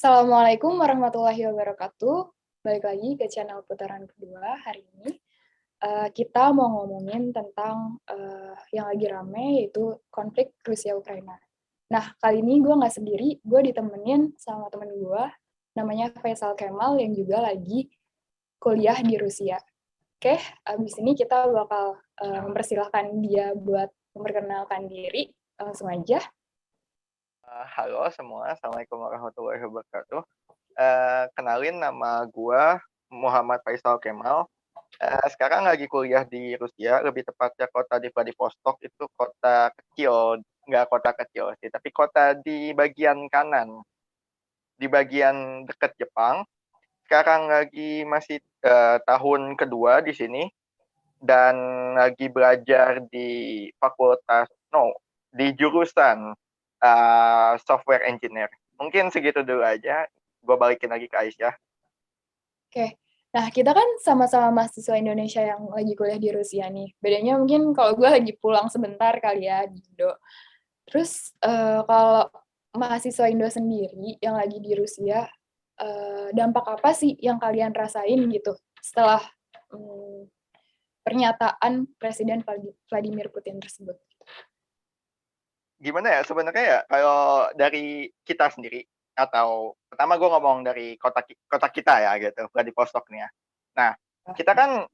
Assalamualaikum warahmatullahi wabarakatuh. Balik lagi ke channel putaran kedua hari ini. Kita mau ngomongin tentang yang lagi rame, yaitu konflik Rusia-Ukraina. Nah, kali ini gue nggak sendiri, gue ditemenin sama temen gue, namanya Faisal Kemal, yang juga lagi kuliah di Rusia. Oke, abis ini kita bakal mempersilahkan dia buat memperkenalkan diri. Langsung aja. Halo semua, Assalamualaikum warahmatullahi wabarakatuh. Kenalin, nama gue Muhammad Faisal Kemal. Sekarang lagi kuliah di Rusia, lebih tepatnya kota di Vladivostok. Itu kota kecil, nggak kota kecil sih, tapi kota di bagian kanan, di bagian dekat Jepang. Sekarang lagi masih tahun kedua di sini, dan lagi belajar di di jurusan software engineer. Mungkin segitu dulu aja. Gue balikin lagi ke Aisyah. Oke, nah kita kan sama-sama mahasiswa Indonesia yang lagi kuliah di Rusia nih. Bedanya mungkin kalau gue lagi pulang sebentar kali ya di Indo. Terus kalau mahasiswa Indo sendiri yang lagi di Rusia, dampak apa sih yang kalian rasain gitu setelah pernyataan Presiden Vladimir Putin tersebut? Gimana ya, sebenarnya ya, kalau dari kita sendiri, atau pertama gue ngomong dari kota kita ya gitu, Vladivostok nih ya. Nah, kita kan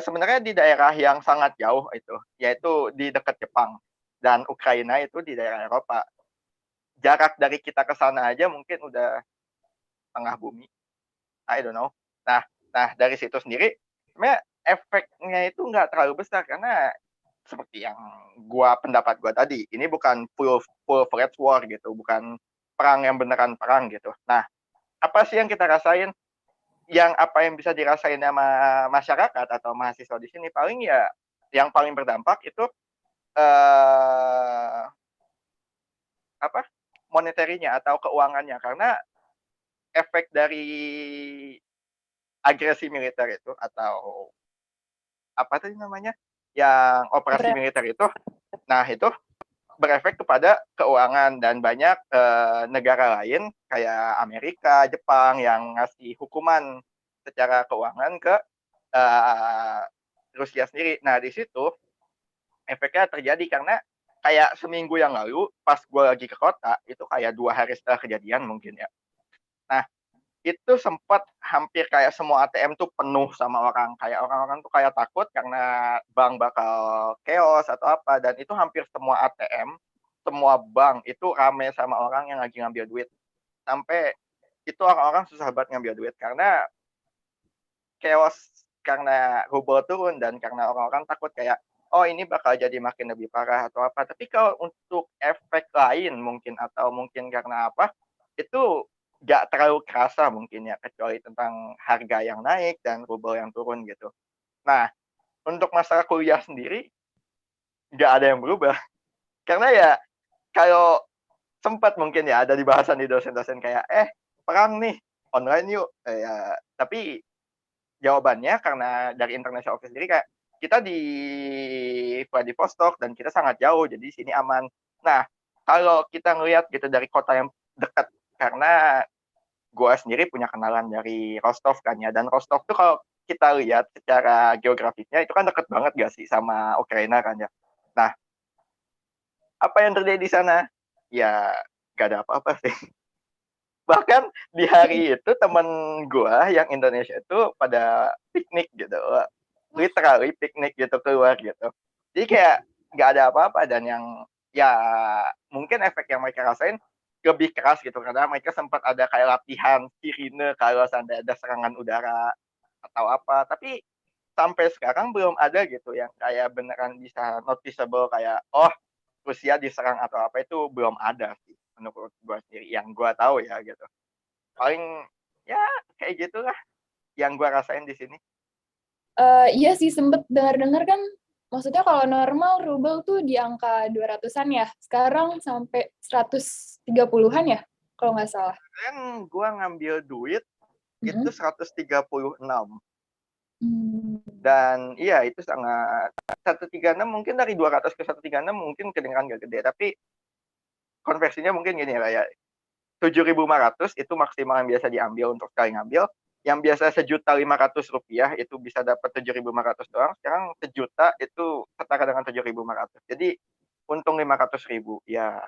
sebenarnya di daerah yang sangat jauh itu, yaitu di dekat Jepang, dan Ukraina itu di daerah Eropa. Jarak dari kita ke sana aja mungkin udah tengah bumi, I don't know. Nah, dari situ sendiri sebenarnya efeknya itu nggak terlalu besar, karena seperti yang pendapat gua tadi, ini bukan full full fledged war gitu, bukan perang yang beneran perang gitu. Nah, apa sih yang kita rasain? Apa yang bisa dirasain sama masyarakat atau mahasiswa di sini, paling ya yang paling berdampak itu eh apa? Moneterinya atau keuangannya, karena efek dari agresi militer itu, atau apa tadi namanya? Yang operasi militer itu. Nah, itu berefek kepada keuangan, dan banyak negara lain kayak Amerika, Jepang yang ngasih hukuman secara keuangan ke uh, Rusia sendiri. Nah, di situ efeknya terjadi karena kayak seminggu yang lalu pas gue lagi ke kota, itu kayak 2 hari setelah kejadian mungkin ya. Nah, itu sempat hampir kayak semua ATM tuh penuh sama orang. Kayak orang-orang tuh kayak takut karena bank bakal chaos atau apa. Dan itu hampir semua ATM, semua bank itu rame sama orang yang lagi ngambil duit. Sampai itu orang-orang susah banget ngambil duit karena chaos, karena rubel turun, dan karena orang-orang takut kayak, oh ini bakal jadi makin lebih parah atau apa. Tapi kalau untuk efek lain mungkin, atau mungkin karena apa, itu nggak terlalu kerasa mungkin ya, kecuali tentang harga yang naik dan rubel yang turun gitu. Nah, untuk masalah kuliah sendiri, nggak ada yang berubah. Karena ya, kalau sempat mungkin ya ada di bahasan di dosen-dosen kayak, perang nih, online yuk. Ya, tapi jawabannya karena dari International Office sendiri kayak, kita di Vladivostok dan kita sangat jauh, jadi di sini aman. Nah, kalau kita ngelihat gitu dari kota yang dekat, karena gue sendiri punya kenalan dari Rostov kan ya, dan Rostov tuh kalau kita lihat secara geografisnya itu kan deket banget gak sih sama Ukraina kan ya. Nah, apa yang terjadi di sana? Ya, gak ada apa-apa sih. Bahkan di hari itu temen gue yang Indonesia itu pada piknik gitu, literally piknik gitu, keluar gitu. Jadi kayak nggak ada apa-apa, dan yang ya mungkin efek yang mereka rasain lebih keras gitu, karena mereka sempat ada kayak latihan sirine kalau sampai ada serangan udara atau apa. Tapi sampai sekarang belum ada gitu yang kayak beneran bisa noticeable kayak, oh Rusia diserang atau apa, itu belum ada sih menurut gue sendiri yang gue tahu ya gitu. Paling ya kayak gitulah yang gue rasain di sini. Iya sih, sempet dengar-dengar kan, maksudnya kalau normal rubel tuh di angka 200-an ya, sekarang sampai 130-an ya, kalau nggak salah. Kan gue ngambil duit itu Mm-mm. 136, Hmm. dan iya itu sangat, 136 mungkin dari 200 ke 136 mungkin kedengeran gak gede, tapi konversinya mungkin gini lah ya, 7.500 itu maksimal yang biasa diambil untuk sekali ngambil. Yang biasa 1.500.000 rupiah itu bisa dapat 7.500 doang. Sekarang 1 juta itu setara dengan 7.500. Jadi untung 500.000 ya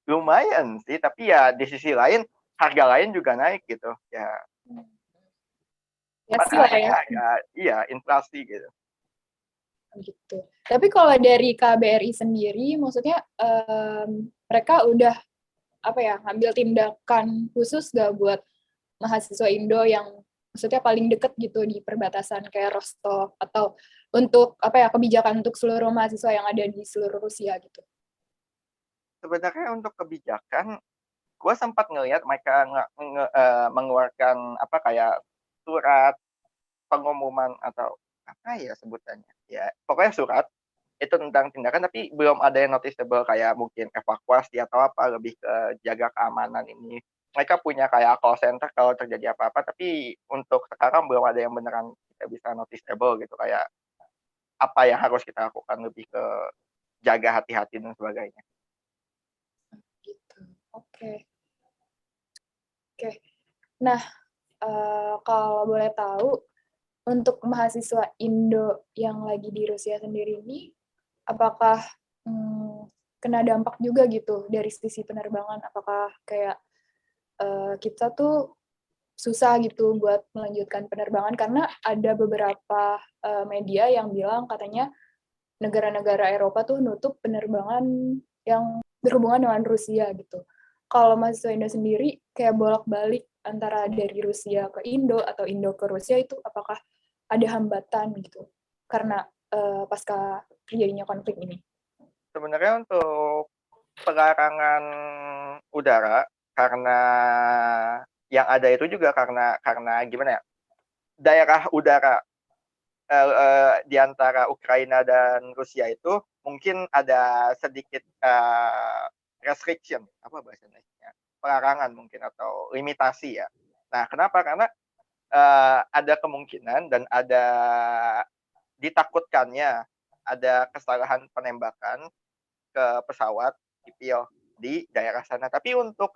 lumayan sih. Tapi ya di sisi lain harga lain juga naik gitu ya. Ya sih lah Makanya ya. iya inflasi gitu. Gitu. Tapi kalau dari KBRI sendiri, maksudnya mereka udah apa ya ngambil tindakan khusus gak buat mahasiswa Indo yang maksudnya paling deket gitu di perbatasan kayak Rostov, atau untuk apa ya kebijakan untuk seluruh mahasiswa yang ada di seluruh Rusia gitu. Sebenarnya untuk kebijakan, gue sempat ngelihat mereka mengeluarkan apa kayak surat pengumuman atau apa ya sebutannya ya pokoknya surat itu tentang tindakan, tapi belum ada yang noticeable kayak mungkin evakuasi atau apa, lebih ke jaga keamanan ini. Mereka punya kayak call center kalau terjadi apa-apa, tapi untuk sekarang belum ada yang beneran kita bisa noticeable gitu kayak apa yang harus kita lakukan, lebih ke jaga hati-hati dan sebagainya. Gitu. Oke. Oke. Nah, kalau boleh tahu, untuk mahasiswa Indo yang lagi di Rusia sendiri ini, apakah kena dampak juga gitu dari sisi penerbangan? Apakah kayak kita tuh susah gitu buat melanjutkan penerbangan karena ada beberapa media yang bilang katanya negara-negara Eropa tuh nutup penerbangan yang berhubungan dengan Rusia gitu. Kalau mahasiswa Indo sendiri kayak bolak-balik antara dari Rusia ke Indo atau Indo ke Rusia itu apakah ada hambatan gitu karena pasca terjadinya konflik ini? Sebenarnya untuk pelarangan udara karena yang ada itu juga karena gimana ya, daerah udara di antara Ukraina dan Rusia itu mungkin ada sedikit restriction, apa bahasa Indonesia, pelarangan mungkin atau limitasi ya. Nah, kenapa? Karena ada kemungkinan dan ada ditakutkannya ada kesalahan penembakan ke pesawat sipil di daerah sana. Tapi untuk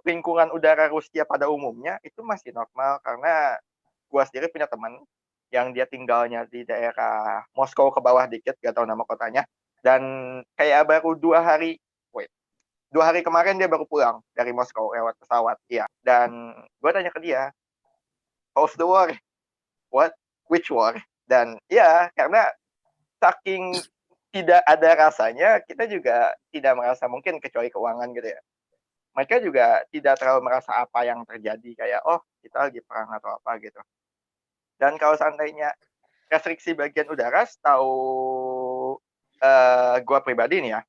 lingkungan udara Rusia pada umumnya itu masih normal, karena gua sendiri punya teman yang dia tinggalnya di daerah Moskow ke bawah dikit, gak tahu nama kotanya. Dan kayak baru 2 hari kemarin dia baru pulang dari Moskow lewat pesawat. Iya. Dan gue tanya ke dia, how's the war? What? Which war? Dan ya karena saking tidak ada rasanya, kita juga tidak merasa, mungkin kecuali keuangan gitu ya. Mereka juga tidak terlalu merasa apa yang terjadi, kayak oh kita lagi perang atau apa gitu. Dan kalau seandainya restriksi bagian udara, setahu gue pribadi nih ya,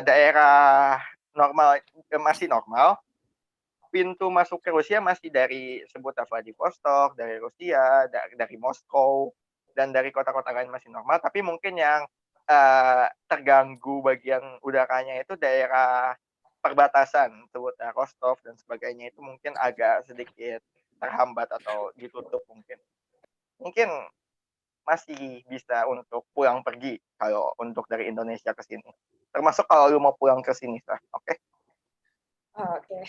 daerah normal masih normal, pintu masuk ke Rusia masih dari sebutan Vladivostok, dari Rusia, dari Moskow, dan dari kota-kota lain masih normal. Tapi mungkin yang terganggu bagian udaranya itu daerah perbatasan, sebutan Rostov dan sebagainya, itu mungkin agak sedikit terhambat atau ditutup mungkin. Mungkin masih bisa untuk pulang pergi kalau untuk dari Indonesia ke sini. Termasuk kalau lu mau pulang ke sini, oke? Okay? Oke.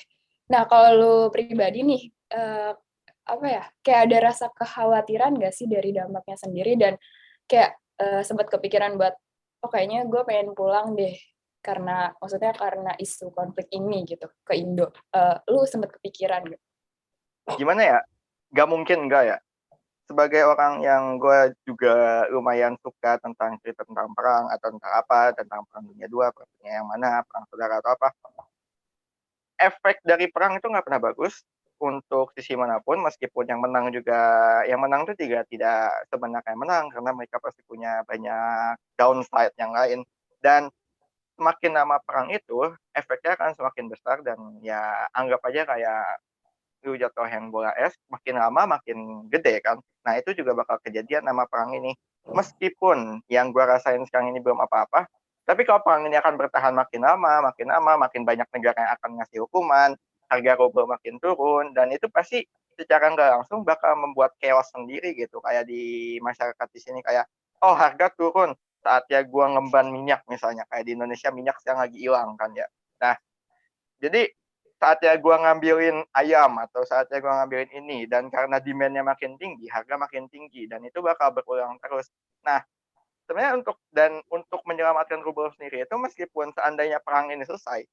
Nah, kalau lu pribadi nih, apa ya, kayak ada rasa kekhawatiran nggak sih dari dampaknya sendiri, dan kayak sempat kepikiran buat, oh kayaknya gue pengen pulang deh, karena maksudnya karena isu konflik ini gitu ke Indo. Lu sempat kepikiran gitu? Gimana ya? Gak mungkin enggak ya. Sebagai orang yang gue juga lumayan suka tentang cerita tentang perang atau tentang apa, tentang perang dunia 2, perang dunia yang mana, perang saudara atau apa, efek dari perang itu nggak pernah bagus untuk sisi manapun, meskipun yang menang juga, yang menang itu tidak sebenarnya menang, karena mereka pasti punya banyak downside yang lain. Dan semakin lama perang itu, efeknya akan semakin besar, dan ya anggap aja kayak lu jatuh yang bola es, makin lama makin gede kan. Nah itu juga bakal kejadian sama perang ini. Meskipun yang gue rasain sekarang ini belum apa-apa, tapi kalau perang ini akan bertahan makin lama, makin banyak negara yang akan ngasih hukuman, harga rubel makin turun, dan itu pasti secara nggak langsung bakal membuat chaos sendiri gitu. Kayak di masyarakat di sini kayak, oh harga turun, saatnya gue ngemban minyak misalnya. Kayak di Indonesia minyak sekarang lagi hilang kan ya. Nah, jadi saatnya gue ngambilin ayam atau saatnya gue ngambilin ini, dan karena demand-nya makin tinggi, harga makin tinggi, dan itu bakal berulang terus. Nah, sebenarnya untuk menyelamatkan ruble sendiri itu, meskipun seandainya perang ini selesai,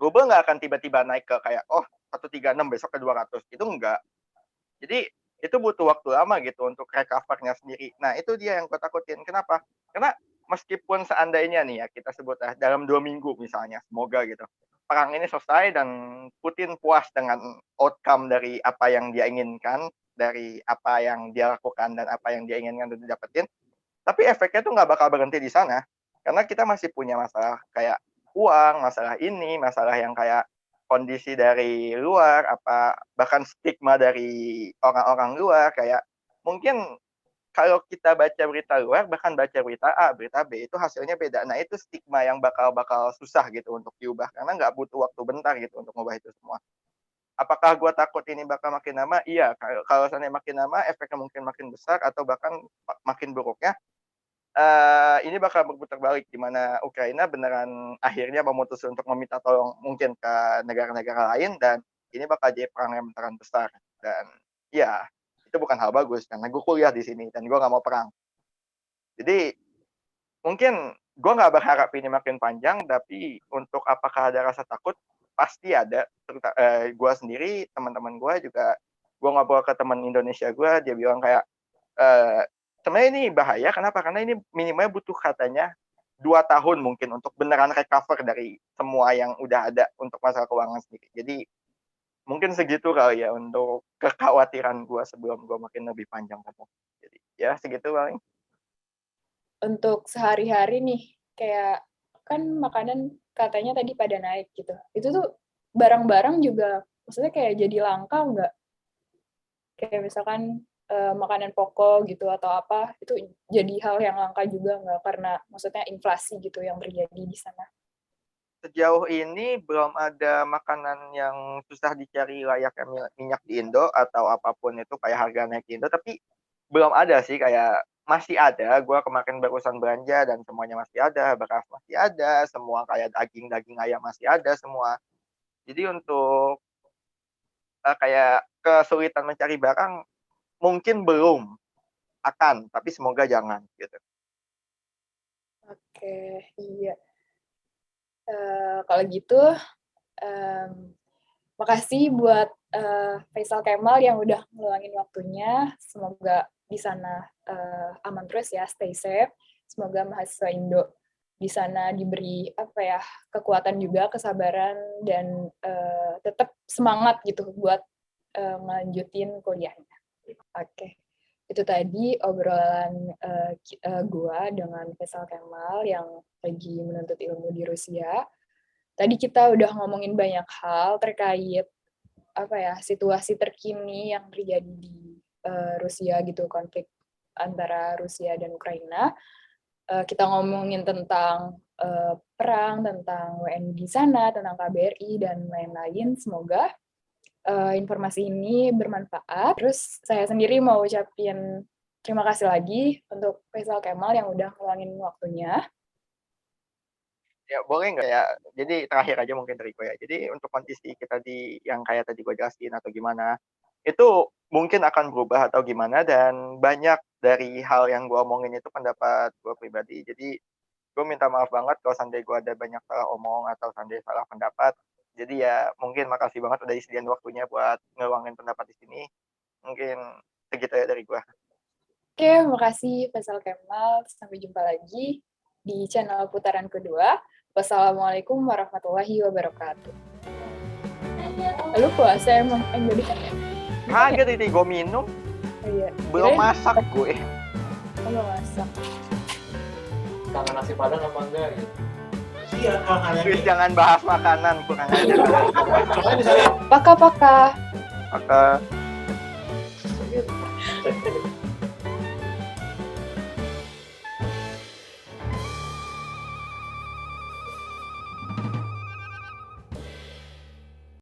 ruble nggak akan tiba-tiba naik ke kayak 136 besok ke 200, itu enggak. Jadi itu butuh waktu lama gitu untuk recover-nya sendiri. Nah, itu dia yang gue takutin. Kenapa? Karena meskipun seandainya nih ya, kita sebut dalam 2 minggu misalnya, semoga gitu, perang ini selesai dan Putin puas dengan outcome dari apa yang dia inginkan, dari apa yang dia lakukan dan apa yang dia inginkan untuk didapetin. Tapi efeknya tuh nggak bakal berhenti di sana. Karena kita masih punya masalah kayak uang, masalah ini, masalah yang kayak kondisi dari luar, bahkan stigma dari orang-orang luar, kayak mungkin kalau kita baca berita luar, bahkan baca berita A, berita B, itu hasilnya beda. Nah, itu stigma yang bakal susah gitu untuk diubah, karena nggak butuh waktu bentar gitu untuk mengubah itu semua. Apakah gue takut ini bakal makin lama? Iya, kalau seandainya makin lama, efeknya mungkin makin besar, atau bahkan makin buruknya, ini bakal berputar balik, di mana Ukraina beneran akhirnya memutuskan untuk meminta tolong mungkin ke negara-negara lain, dan ini bakal jadi perang yang beneran besar. Dan ya, itu bukan hal bagus karena gue kuliah di sini dan gue nggak mau perang. Jadi mungkin gue nggak berharap ini makin panjang, tapi untuk apakah ada rasa takut, pasti ada. Gue sendiri, teman-teman gue juga, gue ngobrol ke teman Indonesia gue, dia bilang kayak, sebenarnya ini bahaya. Kenapa? Karena ini minimal butuh katanya 2 tahun mungkin untuk beneran recover dari semua yang udah ada untuk masalah keuangan sendiri. Jadi mungkin segitu kali ya untuk kekhawatiran gue sebelum gue makin lebih panjang. Jadi ya segitu paling. Untuk sehari-hari nih, kayak kan makanan katanya tadi pada naik gitu. Itu tuh barang-barang juga maksudnya kayak jadi langka nggak? Kayak misalkan makanan pokok gitu atau apa, itu jadi hal yang langka juga nggak? Karena maksudnya inflasi gitu yang terjadi di sana. Sejauh ini belum ada makanan yang susah dicari layaknya minyak di Indo atau apapun itu kayak harga naik di Indo, tapi belum ada sih, kayak masih ada. Gue kemarin barusan belanja dan semuanya masih ada, beras masih ada, semua kayak daging ayam masih ada semua. Jadi untuk kayak kesulitan mencari barang mungkin belum akan, tapi semoga jangan gitu. Oke, iya. Kalau gitu, makasih buat Faisal Kemal yang udah ngeluangin waktunya. Semoga di sana aman terus ya, stay safe. Semoga mahasiswa Indo di sana diberi kekuatan juga, kesabaran, dan tetap semangat gitu buat ngelanjutin kuliahnya. Oke. Itu tadi obrolan gua dengan Faisal Kemal yang lagi menuntut ilmu di Rusia. Tadi kita udah ngomongin banyak hal terkait situasi terkini yang terjadi di Rusia gitu, konflik antara Rusia dan Ukraina. Kita ngomongin tentang perang, tentang WNI di sana, tentang KBRI, dan lain-lain. Semoga informasi ini bermanfaat. Terus saya sendiri mau ucapin terima kasih lagi untuk Faisal Kemal yang udah ngeluangin waktunya. Ya boleh nggak ya, jadi terakhir aja mungkin dari gue ya. Jadi untuk kondisi kita yang kayak tadi gue jelasin atau gimana, itu mungkin akan berubah atau gimana, dan banyak dari hal yang gue omongin itu pendapat gue pribadi. Jadi gue minta maaf banget kalau seandainya gue ada banyak salah omong atau seandainya salah pendapat. Jadi ya mungkin makasih banget udah disediain waktunya buat ngeluangin pendapat di sini. Mungkin segitu ya dari gue. Oke, makasih Faisal Kemal. Sampai jumpa lagi di channel putaran kedua. Wassalamualaikum warahmatullahi wabarakatuh. Lalu puasa emang jadi kan ya? Kaget ini gue minum. Iya. Belum masak gue. Belum masak. Kangen nasi padang apa enggak gitu? Iya, Please jangan bahas makanan, kurang aja. Paka. Maka